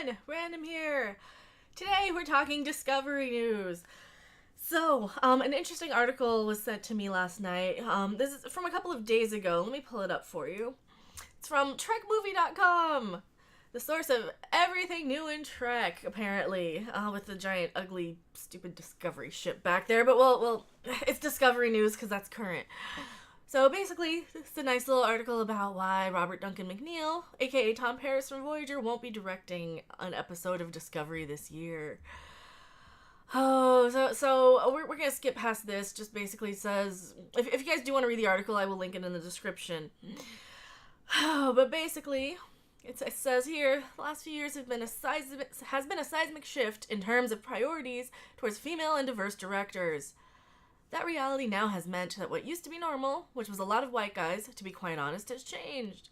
everyone! Random here. Today we're talking Discovery News. So, an interesting article was sent to me last night. This is from a couple of days ago. Let me pull it up for you. It's from TrekMovie.com, the source of everything new in Trek, apparently, with the giant, ugly, stupid Discovery ship back there. But well, it's Discovery News because that's current. So basically, it's a nice little article about why Robert Duncan McNeill, aka Tom Paris from Voyager, won't be directing an episode of Discovery this year. Oh, so we're gonna skip past this. Just basically says, if you guys do want to read the article, I will link it in the description. But basically, it says here, the last few years has been a seismic shift in terms of priorities towards female and diverse directors. That reality now has meant that what used to be normal, which was a lot of white guys, to be quite honest, has changed.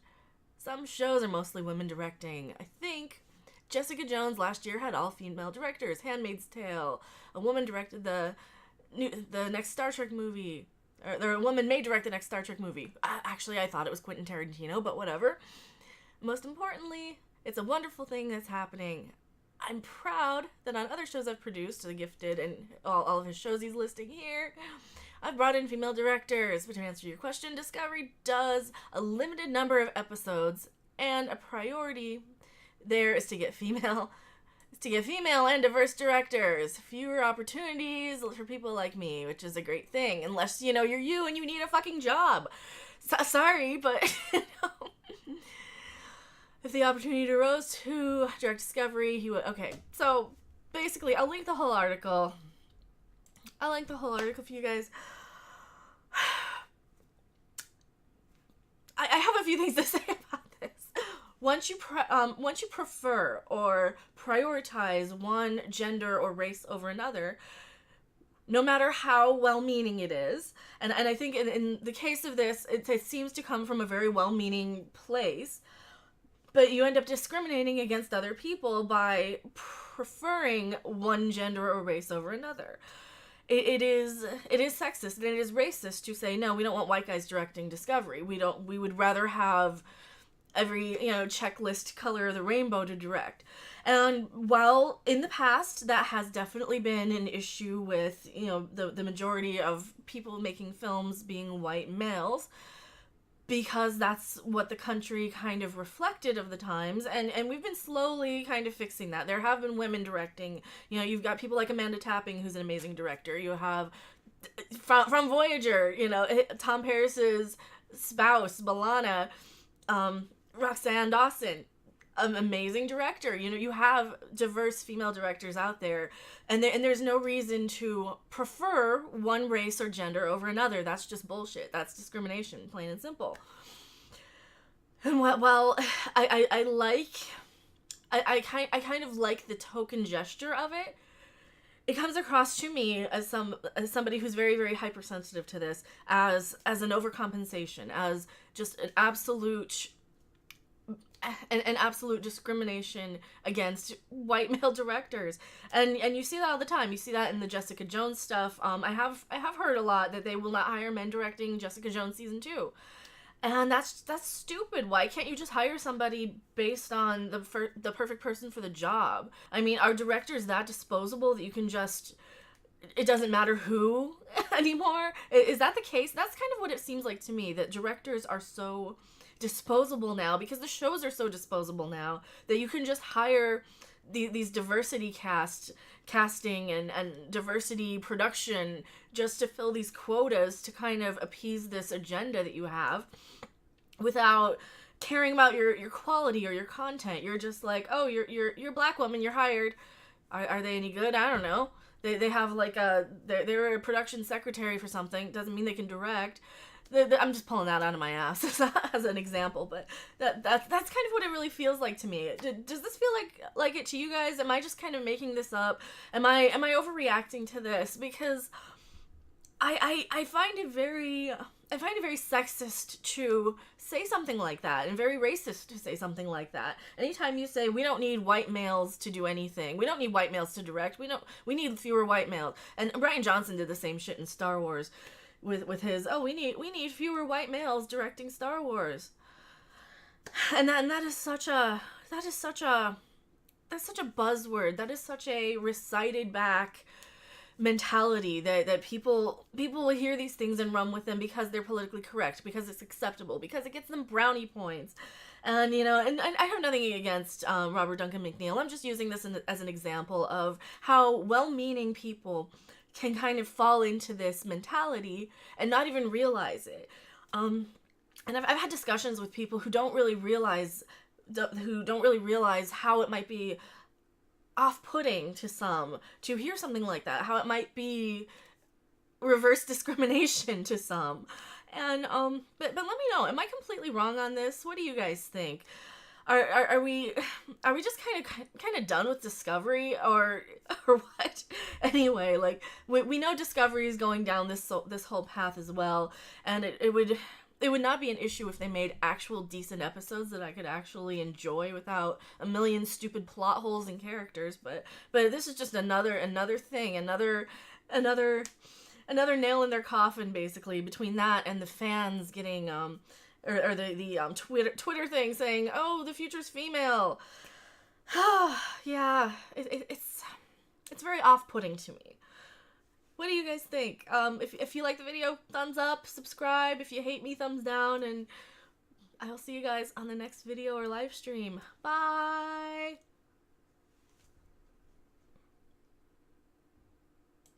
Some shows are mostly women directing. I think Jessica Jones last year had all female directors. Handmaid's Tale. A woman directed the next Star Trek movie. Or a woman may direct the next Star Trek movie. Actually, I thought it was Quentin Tarantino, but whatever. Most importantly, it's a wonderful thing that's happening. I'm proud that on other shows I've produced, The Gifted and all of his shows he's listing here, I've brought in female directors. But to answer your question, Discovery does a limited number of episodes, and a priority there is to get female and diverse directors. Fewer opportunities for people like me, which is a great thing, unless, you're you and you need a fucking job. Sorry, but, if the opportunity arose to direct Discovery, he would. Okay, so basically, I'll link the whole article. For you guys. I have a few things to say about this. Once you prefer or prioritize one gender or race over another, no matter how well-meaning it is, and I think in the case of this, it seems to come from a very well-meaning place, but you end up discriminating against other people by preferring one gender or race over another. It is sexist and it is racist to say, no, we don't want white guys directing Discovery. We would rather have every, checklist color of the rainbow to direct. And while in the past that has definitely been an issue with, the majority of people making films being white males, because that's what the country kind of reflected of the times, and we've been slowly kind of fixing that. There have been women directing. You've got people like Amanda Tapping, who's an amazing director. You have, from Voyager, Tom Paris's spouse, B'Elanna, Roxanne Dawson, an amazing director. You have diverse female directors out there, and there's no reason to prefer one race or gender over another. That's just bullshit. That's discrimination, plain and simple. And while I kind of like the token gesture of it, it comes across to me as somebody who's very, very hypersensitive to this as an overcompensation, as just an absolute discrimination against white male directors, and you see that all the time. You see that in the Jessica Jones stuff. I have heard a lot that they will not hire men directing Jessica Jones season 2, and that's stupid. Why can't you just hire somebody based on the perfect person for the job? I mean, are directors that disposable that you can just, it doesn't matter who anymore? Is that the case? That's kind of what it seems like to me, that directors are so disposable now, because the shows are so disposable now, that you can just hire these diversity casting and diversity production just to fill these quotas to kind of appease this agenda that you have, without caring about your quality or your content. You're just like, oh, you're a black woman, you're hired. Are they any good? I don't know. They have like they're a production secretary for something. Doesn't mean they can direct. I'm just pulling that out of my ass as an example, but that's kind of what it really feels like to me. Does this feel like it to you guys? Am I just kind of making this up? Am I overreacting to this? Because I find it very sexist to say something like that, and very racist to say something like that. Anytime you say, we don't need white males to do anything, we don't need white males to direct, we need fewer white males. And Rian Johnson did the same shit in Star Wars. With his, we need fewer white males directing Star Wars, and that is such a that's such a buzzword. That is such a recited back mentality that people will hear these things and run with them because they're politically correct, because it's acceptable, because it gets them brownie points. And, and I have nothing against Robert Duncan McNeill. I'm just using this as an example of how well-meaning people can kind of fall into this mentality and not even realize it. And I've had discussions with people who don't really realize how it might be off-putting to some to hear something like that, how it might be reverse discrimination to some. And but let me know, am I completely wrong on this? What do you guys think? Are we just kind of done with Discovery, or what? Anyway, like we know Discovery is going down this whole path as well, and it would not be an issue if they made actual decent episodes that I could actually enjoy without a million stupid plot holes and characters. But this is just another thing, another nail in their coffin, basically, between that and the fans getting or the Twitter thing saying, oh, the future's female. Yeah, it's very off-putting to me. What do you guys think? If you like the video, thumbs up, subscribe. If you hate me, thumbs down, and I'll see you guys on the next video or live stream. Bye!